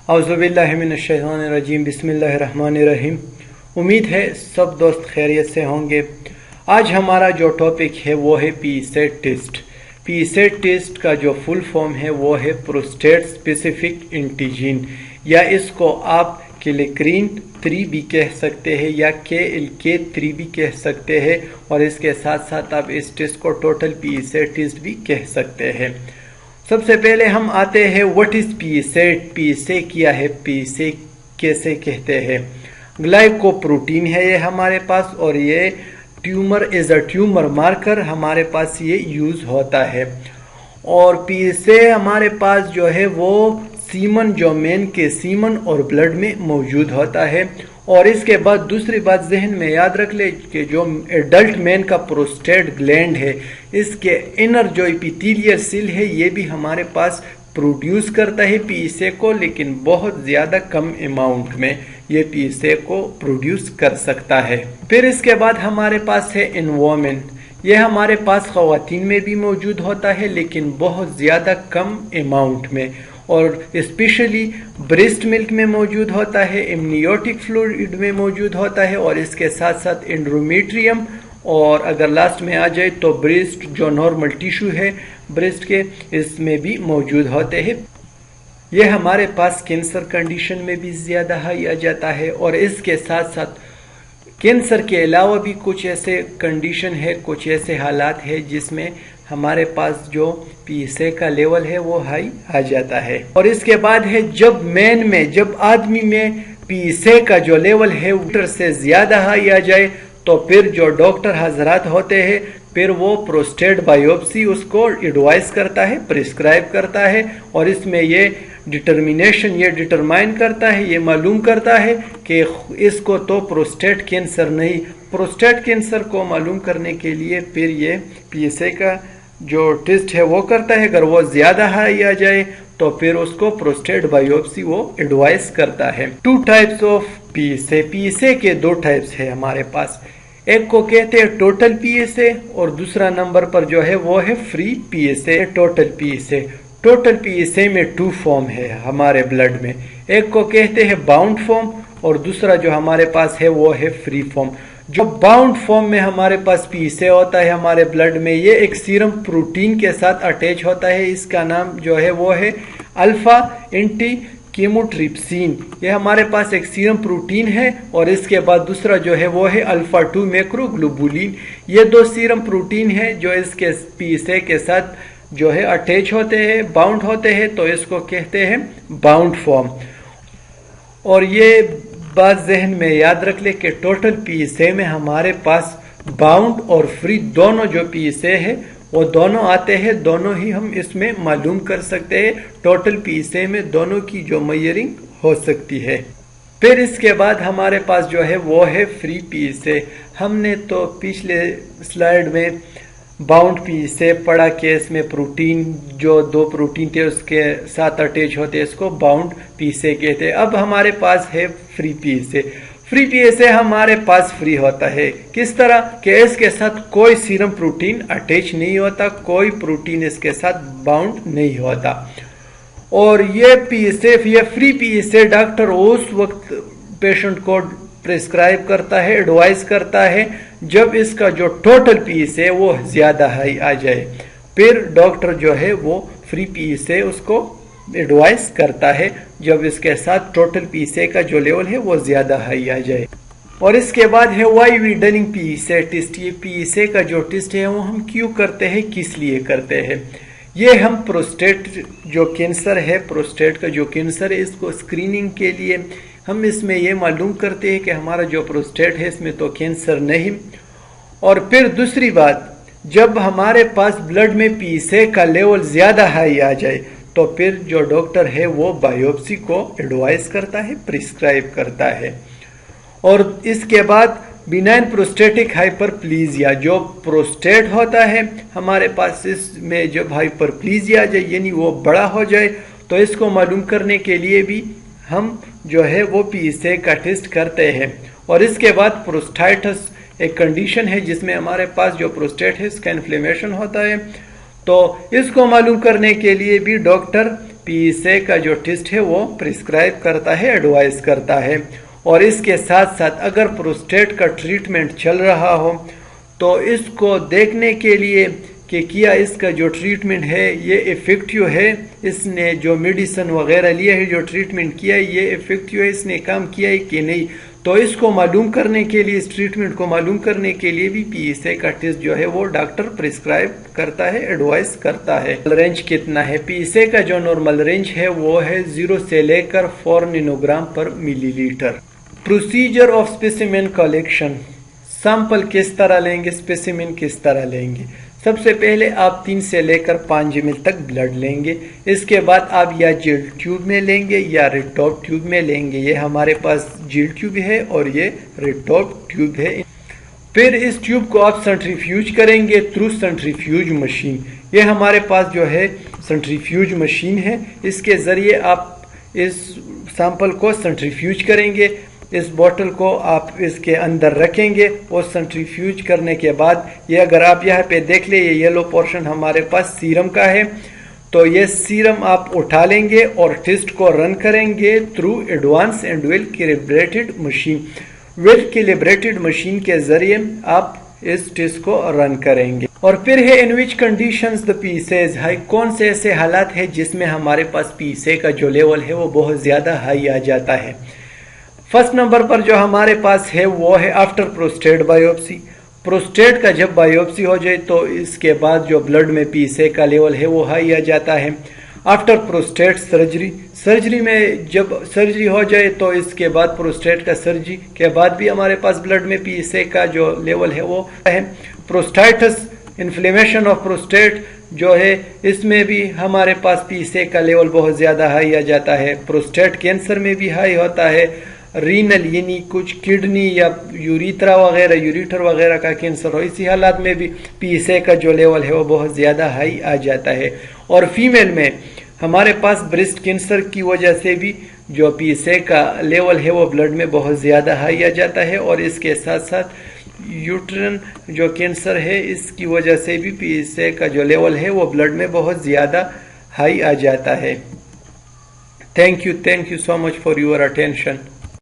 औज़ुबिल्लाहिमिनश्शैतानिर्रजीम बिस्मिल्लाहिर्रहमानिर्रहीम। उम्मीद है सब दोस्त खैरियत से होंगे। आज हमारा जो टॉपिक है वो है पीसेट टेस्ट। पीसेट टेस्ट का जो फुल फॉर्म है वो है प्रोस्टेट स्पेसिफिक एंटीजन, या इसको आप किलिक्रीन 3 भी कह सकते हैं या KLK3 भी कह सकते हैं, और इसके साथ साथ आप इस टेस्ट को टोटल पीसेट टेस्ट भी कह सकते हैं। सबसे पहले हम आते हैं व्हाट इज पीसेट। पीसे क्या है, पीसे कैसे कहते हैं। ग्लाइकोप्रोटीन है ये हमारे पास, और ये tumour as a tumour marker हमारे पास ये यूज होता है। और पीसे हमारे पास जो है वो सीमन, जो मेन के सीमन और ब्लड में मौजूद होता है। और इसके बाद दूसरी बात जहन में याद रख ले कि जो एडल्ट मैन का प्रोस्टेट ग्लैंड है, इसके इनर जो एपिथेलियल सेल है ये भी हमारे पास प्रोड्यूस करता है पीसे को, लेकिन बहुत ज्यादा कम अमाउंट में ये पीसे को प्रोड्यूस कर सकता है। फिर इसके बाद हमारे पास है एनवॉयरमेंट। ये हमारे पास ख़वातीन में भी मौजूद होता है, लेकिन बहुत ज्यादा कम अमाउंट में, और स्पेशली ब्रेस्ट मिल्क में मौजूद होता है, एमनियोटिक फ्लूइड में मौजूद होता है, और इसके साथ साथ एंडोमेट्रियम, और अगर लास्ट में आ जाए तो ब्रेस्ट जो नॉर्मल टिश्यू है ब्रेस्ट के, इसमें भी मौजूद होते हैं। ये हमारे पास कैंसर कंडीशन में भी ज्यादा हाई आ जाता है, और इसके साथ साथ कैंसर के अलावा भी कुछ ऐसे कंडीशन है, कुछ ऐसे हालात है जिसमें हमारे पास जो पीसे का लेवल है वो हाई आ जाता है। और इसके बाद है जब आदमी में पीसे का जो लेवल है मीटर से ज्यादा हाई आ जाए, तो फिर जो डॉक्टर हजरात होते हैं फिर वो प्रोस्टेट बायोप्सी उसको एडवाइस करता है, प्रिस्क्राइब करता है, और इसमें ये डिटरमाइन करता है, ये मालूम करता है कि इसको तो प्रोस्टेट कैंसर नहीं। प्रोस्टेट कैंसर को मालूम करने के लिए फिर ये पीएसए का जो टेस्ट है वो करता है। अगर वो ज्यादा हाई आ जाए तो फिर उसको प्रोस्टेट बायोप्सी वो एडवाइस करता है। 2 टाइप्स ऑफ पीएसए। पीएसए के 2 टाइप्स है हमारे पास। एक को कहते हैं टोटल पीएसए, और दूसरा नंबर पर जो है वो है free PSA, total PSA. Total PSA में 2 फॉर्म है हमारे ब्लड में। एक को कहते हैं बाउंड फॉर्म, और दूसरा जो हमारे पास है वो है फ्री फॉर्म। जो बाउंड फॉर्म में हमारे पास पीएसए होता है हमारे ब्लड में, ये एक सीरम प्रोटीन के साथ अटैच होता है। इसका नाम जो है वो है अल्फा एंटी केमोट्रिप्सिन। ये हमारे पास एक सीरम प्रोटीन है, और इसके बाद दूसरा जो है वो है अल्फा 2 मैक्रोग्लोबुलिन। ये 2 सीरम प्रोटीन है जो इसके पीएसए के साथ जो है अटैच होते हैं, बाउंड होते हैं, तो इसको कहते हैं बाउंड फॉर्म। और ये बात जहन में याद रख ले कि टोटल पीएसए में हमारे पास बाउंड और फ्री दोनों जो पीएसए है वो दोनों आते हैं, दोनों ही हम इसमें मालूम कर सकते हैं। टोटल पीएसए में दोनों की जो मेजरिंग हो सकती है। फिर इसके बाद हमारे पास जो है वो है फ्री पीएसए। हमने तो पिछले स्लाइड में बाउंड पीएसए पढ़ा कि इसमें प्रोटीन, जो 2 प्रोटीन थे उसके साथ अटैच होते हैं, इसको बाउंड पीएसए कहते हैं। अब हमारे पास है फ्री पीएसए। फ्री पीएसए हमारे पास फ्री होता है। किस तरह कि इसके साथ कोई सीरम प्रोटीन अटैच नहीं होता, कोई प्रोटीन इसके साथ बाउंड नहीं होता। और ये पीएसए, ये फ्री पीएसए डॉक्टर उस वक्त पेशेंट को प्रिस्क्राइब करता है, एडवाइस करता है, जब इसका जो टोटल पीएसए वो ज्यादा हाई आ जाए। फिर डॉक्टर जो है वो फ्री पीएसए उसको एडवाइस करता है जब इसके साथ टोटल पीएसए का जो लेवल है वो ज्यादा हाई आ जाए। और इसके बाद है why we doing PSA test. ये पीएसए का जो टेस्ट है वो हम क्यों करते हैं, किस लिए करते हैं। ये हम प्रोस्टेट जो कैंसर है, प्रोस्टेट का जो कैंसर है, इसको स्क्रीनिंग के लिए हम इसमें ये मालूम करते हैं कि हमारा जो प्रोस्टेट है इसमें तो कैंसर नहीं। और फिर दूसरी बात, जब हमारे पास ब्लड में पीएसए का लेवल ज्यादा हाई आ जाए तो फिर जो डॉक्टर है वो बायोप्सी को एडवाइस करता है, प्रिस्क्राइब करता है। और इसके बाद बिनाइन प्रोस्टेटिक हाइपरप्लीजिया, जो प्रोस्टेट होता है हमारे पास, इसमें जब हाइपरप्लीजिया आ जाए यानी वो बड़ा हो जाए, तो इसको मालूम करने के लिए भी हम जो है वो पीएसए का टेस्ट करते हैं। और इसके बाद प्रोस्टाइटिस एक कंडीशन है जिसमें हमारे पास जो प्रोस्टेट है इसका इन्फ्लेमेशन होता है, तो इसको मालूम करने के लिए भी डॉक्टर PSA का जो टेस्ट है वो प्रिस्क्राइब करता है, एडवाइस करता है। और इसके साथ साथ अगर प्रोस्टेट का ट्रीटमेंट चल रहा हो तो इसको देखने के लिए कि क्या इसका जो ट्रीटमेंट है ये इफ़ेक्टिव है, इसने जो मेडिसिन वगैरह लिया है, जो ट्रीटमेंट किया है ये इफ़ेक्टिव है, इसने काम किया है कि नहीं। तो इसको मालूम करने के लिए, इस ट्रीटमेंट को मालूम करने के लिए भी PSA का टेस्ट जो है वो डॉक्टर प्रिस्क्राइब करता है, एडवाइस करता है। रेंज कितना है? PSA का जो नॉर्मल रेंज है वो है 0 से लेकर 4 नैनोग्राम पर millilitre. Procedure of specimen collection, sample किस तरह लेंगे, स्पेसिमेन किस तरह लेंगे? सबसे पहले आप 3 से लेकर 5 ml तक ब्लड लेंगे। इसके बाद आप या जेल ट्यूब में लेंगे या रिटॉप ट्यूब में लेंगे। ये हमारे पास जेल ट्यूब है और ये रिटॉप ट्यूब है। फिर इस ट्यूब को आप सेंट्रीफ्यूज करेंगे थ्रू सेंट्रीफ्यूज मशीन। ये हमारे पास जो है सेंट्रीफ्यूज मशीन है, इसके ज़रिए आप इस सैंपल को सेंट्रीफ्यूज करेंगे। इस बोतल को आप इसके अंदर रखेंगे और सेंट्रीफ्यूज करने के बाद ये, अगर आप यहाँ पे देख ले, ये येलो पोर्शन हमारे पास सीरम का है। तो ये सीरम आप उठा लेंगे और टेस्ट को रन करेंगे through advance and well calibrated machine. Well calibrated machine के जरिए आप इस टेस्ट को रन करेंगे। और फिर है in which conditions the PSA is high, कौन से ऐसे हालात है जिसमें हमारे पास PSA का जो लेवल है वो बहुत ज्यादा हाई आ जाता है। फर्स्ट नंबर पर जो हमारे पास है वो है आफ्टर प्रोस्टेट बायोप्सी। प्रोस्टेट का जब बायोप्सी हो जाए तो इसके बाद जो ब्लड में PSA का लेवल है वो हाई आ जाता है। आफ्टर प्रोस्टेट सर्जरी, सर्जरी में जब सर्जरी हो जाए तो इसके बाद प्रोस्टेट का सर्जरी के बाद भी हमारे पास ब्लड में PSA का जो लेवल है वो है। प्रोस्टाइटिस, इन्फ्लेमेशन ऑफ प्रोस्टेट जो है, इसमें भी हमारे पास PSA का लेवल बहुत ज़्यादा हाई आ जाता है। प्रोस्टेट कैंसर में भी हाई होता है। रीनल यानी कुछ किडनी या यूरिथ्रा वगैरह, यूरिटर वगैरह का कैंसर हो, इसी हालात में भी PSA का जो लेवल है वो बहुत ज़्यादा हाई आ जाता है। और फीमेल में हमारे पास ब्रेस्ट कैंसर की वजह से भी जो PSA का लेवल है वो ब्लड में बहुत ज़्यादा हाई आ जाता है। और इसके साथ साथ यूट्रन जो कैंसर है, इसकी वजह से भी PSA का जो लेवल है वो ब्लड में बहुत ज़्यादा हाई आ जाता है। Thank you so much for your attention.